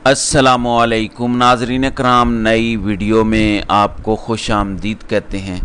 अस्सलामु अलैकुम नाज़रीन कराम, नई वीडियो में आपको खुश आमदीद कहते हैं।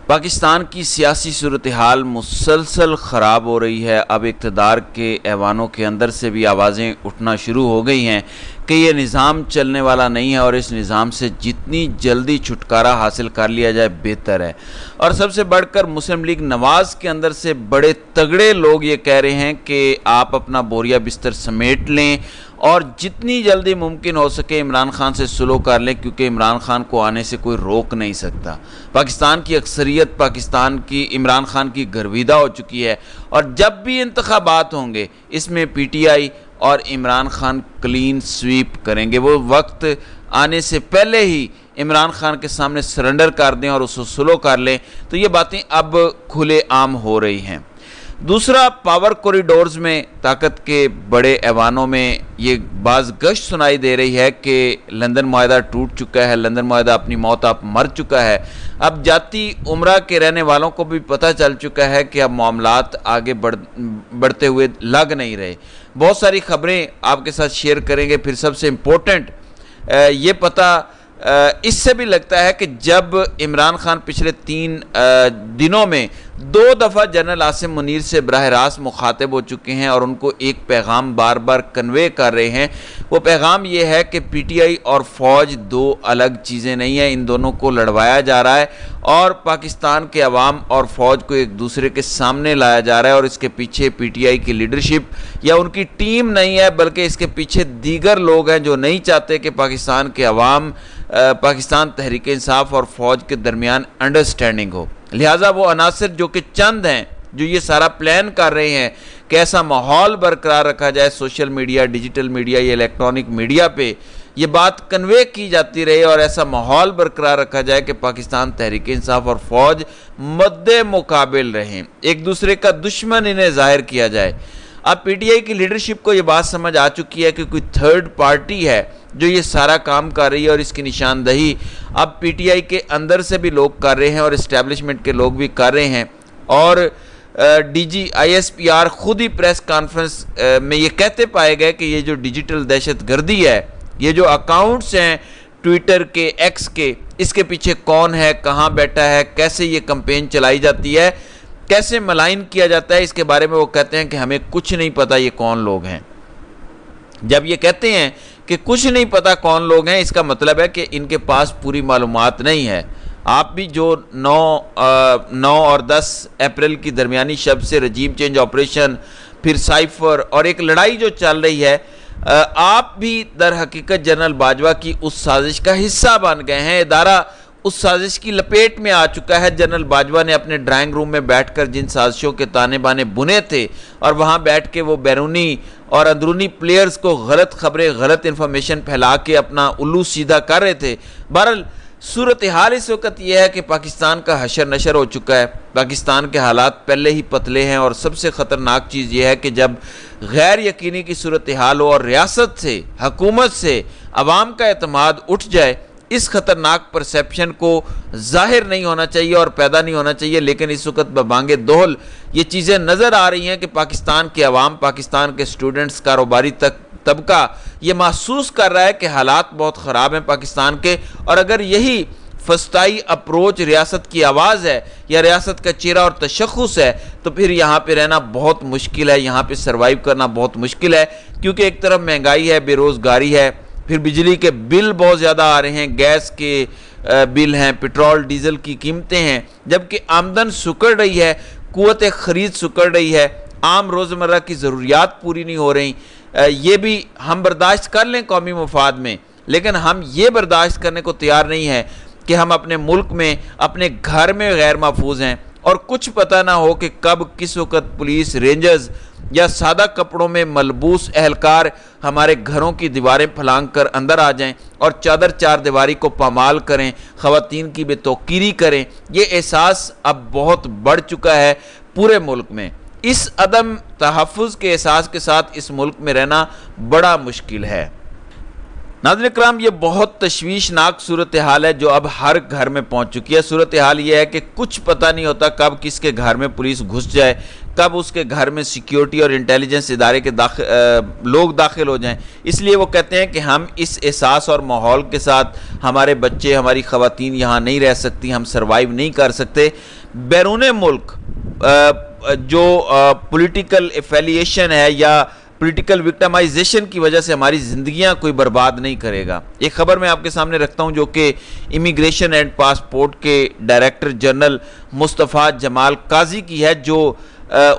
पाकिस्तान की सियासी सूरत हाल मुसलसल ख़राब हो रही है। अब इक़्तिदार के ऐवानों के अंदर से भी आवाज़ें उठना शुरू हो गई हैं कि ये निज़ाम चलने वाला नहीं है और इस निज़ाम से जितनी जल्दी छुटकारा हासिल कर लिया जाए बेहतर है। और सबसे बढ़कर मुस्लिम लीग नवाज़ के अंदर से बड़े तगड़े लोग ये कह रहे हैं कि आप अपना बोरिया बिस्तर समेट लें और जितनी जल्दी मुमकिन हो सके इमरान खान से सुलह कर लें, क्योंकि इमरान खान को आने से कोई रोक नहीं सकता। पाकिस्तान की अक्सरियत पाकिस्तान की इमरान खान की गर्विदा हो चुकी है और जब भी इंतखाबात होंगे इसमें पीटीआई और इमरान खान क्लीन स्वीप करेंगे। वो वक्त आने से पहले ही इमरान खान के सामने सरेंडर कर दें और उसको सुलह कर लें, तो ये बातें अब खुले आम हो रही हैं। दूसरा, पावर कॉरिडोर्स में ताकत के बड़े ऐवानों में ये बाज़ गश्त सुनाई दे रही है कि लंदन मुआहदा टूट चुका है, लंदन मुआहदा अपनी मौत आप मर चुका है। अब जाती उम्रा के रहने वालों को भी पता चल चुका है कि अब मामलात आगे बढ़ते हुए लग नहीं रहे। बहुत सारी खबरें आपके साथ शेयर करेंगे। फिर सबसे इम्पोर्टेंट ये पता इससे भी लगता है कि जब इमरान खान पिछले 3 दिनों में 2 दफ़ा जनरल आसिम मुनीर से बराह रास्त मुखातिब हो चुके हैं और उनको एक पैगाम बार बार कन्वे कर रहे हैं। वो पैगाम ये है कि पीटीआई और फ़ौज 2 अलग चीज़ें नहीं हैं, इन दोनों को लड़वाया जा रहा है और पाकिस्तान के अवाम और फ़ौज को एक दूसरे के सामने लाया जा रहा है। और इसके पीछे पीटीआई की लीडरशिप या उनकी टीम नहीं है, बल्कि इसके पीछे दीगर लोग हैं जो नहीं चाहते कि पाकिस्तान के अवाम, पाकिस्तान तहरीक इंसाफ और फ़ौज के दरमियान अंडरस्टैंडिंग हो। लिहाजा वो अनासर जो कि चंद हैं जो ये सारा प्लान कर रहे हैं कि ऐसा माहौल बरकरार रखा जाए, सोशल मीडिया, डिजिटल मीडिया या इलेक्ट्रॉनिक मीडिया पे ये बात कन्वे की जाती रहे और ऐसा माहौल बरकरार रखा जाए कि पाकिस्तान तहरीक इंसाफ और फ़ौज मद्दे मुकाबिल रहें, एक दूसरे का दुश्मन इन्हें ज़ाहिर किया जाए। अब पीटीआई की लीडरशिप को ये बात समझ आ चुकी है कि कोई थर्ड पार्टी है जो ये सारा काम कर रही है और इसकी निशानदही अब पीटीआई के अंदर से भी लोग कर रहे हैं और इस्टेब्लिशमेंट के लोग भी कर रहे हैं। और डीजी ISPR खुद ही प्रेस कॉन्फ्रेंस में ये कहते पाए गए कि ये जो डिजिटल दहशतगर्दी है, ये जो अकाउंट्स हैं ट्विटर के, एक्स के, इसके पीछे कौन है, कहाँ बैठा है, कैसे ये कैंपेन चलाई जाती है, कैसे मलाइन किया जाता है, इसके बारे में वो कहते हैं कि हमें कुछ नहीं पता ये कौन लोग हैं। जब ये कहते हैं कि कुछ नहीं पता कौन लोग हैं, इसका मतलब है कि इनके पास पूरी मालूमात नहीं है। आप भी जो 9 और 10 अप्रैल की दरमियानी शब से रजीम चेंज ऑपरेशन, फिर साइफर और एक लड़ाई जो चल रही है, आप भी दर हकीकत जनरल बाजवा की उस साजिश का हिस्सा बन गए हैं। इदारा उस साजिश की लपेट में आ चुका है। जनरल बाजवा ने अपने ड्राइंग रूम में बैठकर जिन साजिशों के ताने बाने बुने थे और वहाँ बैठ के वो बैरूनी और अंदरूनी प्लेयर्स को गलत खबरें, गलत इन्फॉर्मेशन फैला के अपना उल्लू सीधा कर रहे थे। बहरहाल सूरत हाल इस वक्त यह है कि पाकिस्तान का हशर नशर हो चुका है। पाकिस्तान के हालात पहले ही पतले हैं और सबसे ख़तरनाक चीज़ यह है कि जब गैर यकीनी की सूरत हाल हो और रियासत से, हुकूमत से अवाम का एतमाद उठ जाए, इस खतरनाक परसेप्शन को जाहिर नहीं होना चाहिए और पैदा नहीं होना चाहिए। लेकिन इस वक्त बबांगे दोहल ये चीज़ें नज़र आ रही हैं कि पाकिस्तान के अवाम, पाकिस्तान के स्टूडेंट्स, कारोबारी तबका ये महसूस कर रहा है कि हालात बहुत ख़राब हैं पाकिस्तान के। और अगर यही फस्ताई अप्रोच रियासत की आवाज़ है या रियासत का चेहरा और तशख़्ख़ुस है, तो फिर यहाँ पे रहना बहुत मुश्किल है, यहाँ पे सर्वाइव करना बहुत मुश्किल है। क्योंकि एक तरफ महंगाई है, बेरोज़गारी है, फिर बिजली के बिल बहुत ज़्यादा आ रहे हैं, गैस के बिल हैं, पेट्रोल डीजल की कीमतें हैं, जबकि आमदन सुकड़ रही है, क़ुव्वत ख़रीद सुकड़ रही है, आम रोज़मर्रा की ज़रूरियात पूरी नहीं हो रही। ये भी हम बर्दाश्त कर लें कौमी मफाद में, लेकिन हम ये बर्दाश्त करने को तैयार नहीं है कि हम अपने मुल्क में, अपने घर में गैर महफूज हैं और कुछ पता ना हो कि कब किस वक़्त पुलिस, रेंजर्स या सादा कपड़ों में मलबूस एहलकार हमारे घरों की दीवारें फलांग कर अंदर आ जाएं और चादर चार दीवारी को पामाल करें, ख़वातीन की बेतौकीरी करें। ये एहसास अब बहुत बढ़ चुका है पूरे मुल्क में। इस अदम तहफ़्फ़ुज़ के एहसास के साथ इस मुल्क में रहना बड़ा मुश्किल है। नाज़रीन इकराम, ये बहुत तशवीशनाक सूरत हाल है जो अब हर घर में पहुंच चुकी है। सूरत हाल ये है कि कुछ पता नहीं होता कब किसके घर में पुलिस घुस जाए, कब उसके घर में सिक्योरिटी और इंटेलिजेंस इदारे के लोग दाखिल हो जाएं। इसलिए वो कहते हैं कि हम इस एहसास और माहौल के साथ हमारे बच्चे, हमारी ख़वातीन यहाँ नहीं रह सकती, हम सर्वाइव नहीं कर सकते। बैरून मुल्क जो पॉलिटिकल एफिलिएशन है या पॉलिटिकल विक्टिमाइजेशन की वजह से हमारी ज़िंदगियां कोई बर्बाद नहीं करेगा। एक ख़बर मैं आपके सामने रखता हूं जो कि इमिग्रेशन एंड पासपोर्ट के डायरेक्टर जनरल मुस्तफ़ा जमाल काजी की है, जो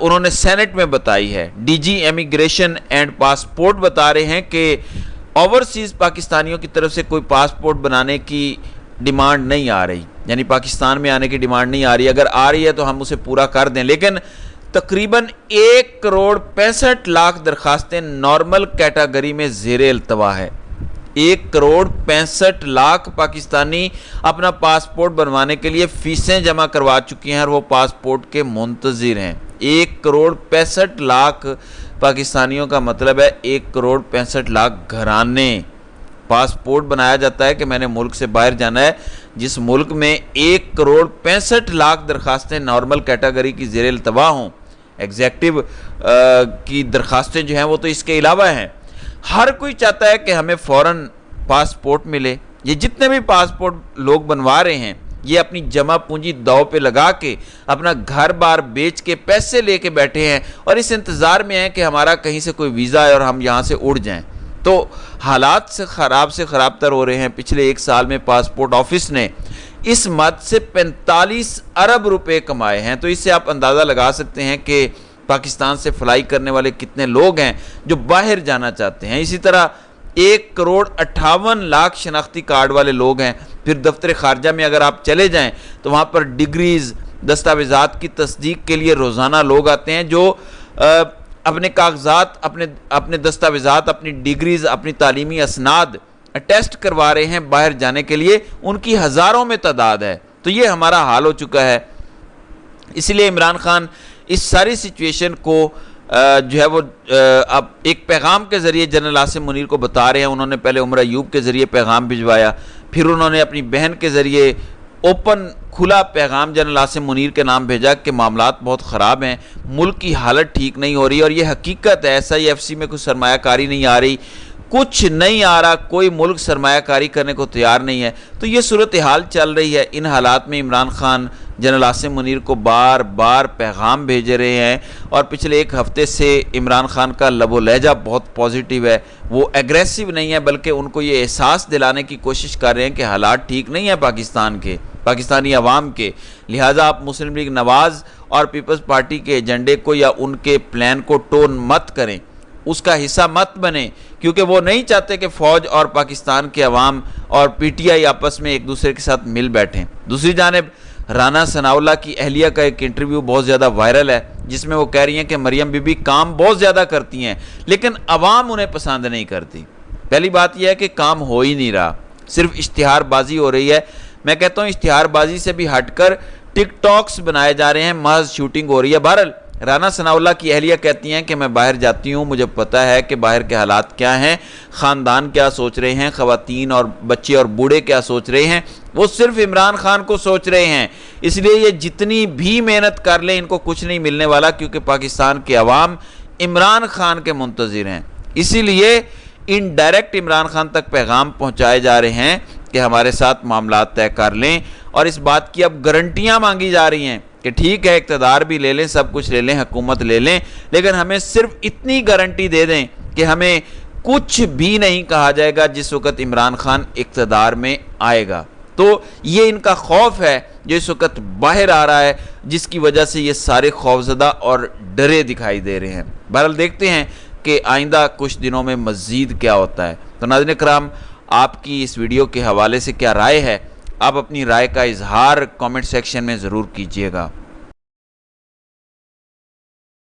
उन्होंने सेनेट में बताई है। डीजी इमिग्रेशन एंड पासपोर्ट बता रहे हैं कि ओवरसीज़ पाकिस्तानियों की तरफ से कोई पासपोर्ट बनाने की डिमांड नहीं आ रही, यानी पाकिस्तान में आने की डिमांड नहीं आ रही। अगर आ रही है तो हम उसे पूरा कर दें, लेकिन तकरीबन 1,65,00,000 दरखास्तें नॉर्मल कैटेगरी में ज़ेरे अल्तवा है। 1,65,00,000 पाकिस्तानी अपना पासपोर्ट बनवाने के लिए फ़ीसें जमा करवा चुकी हैं और वो पासपोर्ट के मुंतज़िर हैं। 1,65,00,000 पाकिस्तानियों का मतलब है 1,65,00,000 घराने। पासपोर्ट बनाया जाता है कि मैंने मुल्क से बाहर जाना है, जिस मुल्क में 1,65,00,000 दरखास्तें नॉर्मल कैटेगरी की ज़ेरे अल्तवा हों। एग्जेक्टिव की दरखास्तें जो हैं वो तो इसके अलावा हैं। हर कोई चाहता है कि हमें फ़ौरन पासपोर्ट मिले। ये जितने भी पासपोर्ट लोग बनवा रहे हैं, ये अपनी जमा पूंजी दाव पे लगा के अपना घर बार बेच के पैसे लेके बैठे हैं और इस इंतज़ार में हैं कि हमारा कहीं से कोई वीज़ा है और हम यहाँ से उड़ जाएं। तो हालात से ख़राब तर हो रहे हैं। पिछले 1 साल में पासपोर्ट ऑफिस ने इस मद से 45 अरब रुपए कमाए हैं। तो इससे आप अंदाज़ा लगा सकते हैं कि पाकिस्तान से फ्लाई करने वाले कितने लोग हैं जो बाहर जाना चाहते हैं। इसी तरह 1,58,00,000 शनाख्ती कार्ड वाले लोग हैं। फिर दफ्तर खारजा में अगर आप चले जाएं तो वहाँ पर डिग्रीज़, दस्तावेज़ात की तस्दीक के लिए रोज़ाना लोग आते हैं जो अपने कागजात, अपने दस्तावेज़ात, अपनी डिग्रीज़, अपनी तालीमी असनाद टेस्ट करवा रहे हैं बाहर जाने के लिए। उनकी हज़ारों में तादाद है। तो ये हमारा हाल हो चुका है। इसलिए इमरान खान इस सारी सिचुएशन को जो है वो अब एक पैगाम के ज़रिए जनरल आसिम मुनीर को बता रहे हैं। उन्होंने पहले उमर अयूब के ज़रिए पैगाम भिजवाया, फिर उन्होंने अपनी बहन के ज़रिए ओपन खुला पैगाम जनरल आसिम मुनीर के नाम भेजा कि मामलात बहुत ख़राब हैं, मुल्क की हालत ठीक नहीं हो रही। और ये हकीकत है, SIFC में कुछ सरमायाकारी नहीं आ रही, कुछ नहीं आ रहा, कोई मुल्क सरमायाकारी करने को तैयार नहीं है। तो ये सूरत हाल चल रही है। इन हालात में इमरान खान जनरल आसिम मुनीर को बार बार पैगाम भेज रहे हैं और पिछले 1 हफ़्ते से इमरान खान का लबो लहजा बहुत पॉजिटिव है। वो एग्रेसिव नहीं है, बल्कि उनको ये एहसास दिलाने की कोशिश कर रहे हैं कि हालात ठीक नहीं है पाकिस्तान के, पाकिस्तानी अवाम के। लिहाजा आप मुस्लिम लीग नवाज़ और पीपल्स पार्टी के एजेंडे को या उनके प्लान को टोन मत करें, उसका हिस्सा मत बने, क्योंकि वो नहीं चाहते कि फ़ौज और पाकिस्तान के अवाम और PTI आपस में एक दूसरे के साथ मिल बैठें। दूसरी जानिब राना सनाउल्लाह की अहलिया का एक इंटरव्यू बहुत ज़्यादा वायरल है, जिसमें वो कह रही हैं कि मरियम बीबी काम बहुत ज़्यादा करती हैं लेकिन अवाम उन्हें पसंद नहीं करती। पहली बात यह है कि काम हो ही नहीं रहा, सिर्फ इश्तिहारबाजी हो रही है। मैं कहता हूँ इश्तिहारबाजी से भी हटकर टिकटॉक्स बनाए जा रहे हैं, महज शूटिंग हो रही है। बहरहाल राना सनाउल्लाह की अहलिया कहती हैं कि मैं बाहर जाती हूँ, मुझे पता है कि बाहर के हालात क्या हैं, ख़ानदान क्या सोच रहे हैं, ख़वातीन और बच्चे और बूढ़े क्या सोच रहे हैं। वो सिर्फ इमरान खान को सोच रहे हैं। इसलिए ये जितनी भी मेहनत कर लें इनको कुछ नहीं मिलने वाला, क्योंकि पाकिस्तान के अवाम इमरान खान के मुंतज़िर हैं। इसीलिए इनडायरेक्ट इमरान खान तक पैगाम पहुँचाए जा रहे हैं कि हमारे साथ मामलात तय कर लें। और इस बात की अब गारंटियाँ मांगी जा रही हैं कि ठीक है इक़्तिदार भी ले लें, सब कुछ ले लें, हुकूमत ले लें, लेकिन हमें सिर्फ इतनी गारंटी दे दें कि हमें कुछ भी नहीं कहा जाएगा जिस वक़्त इमरान खान इक़्तिदार में आएगा। तो ये इनका खौफ है जो इस वक़्त बाहर आ रहा है, जिसकी वजह से ये सारे खौफज़दा और डरे दिखाई दे रहे हैं। बहरहाल देखते हैं कि आइंदा कुछ दिनों में मज़ीद क्या होता है। तो नाज़रीन कराम, आपकी इस वीडियो के हवाले से क्या राय है? आप अपनी राय का इजहार कमेंट सेक्शन में ज़रूर कीजिएगा।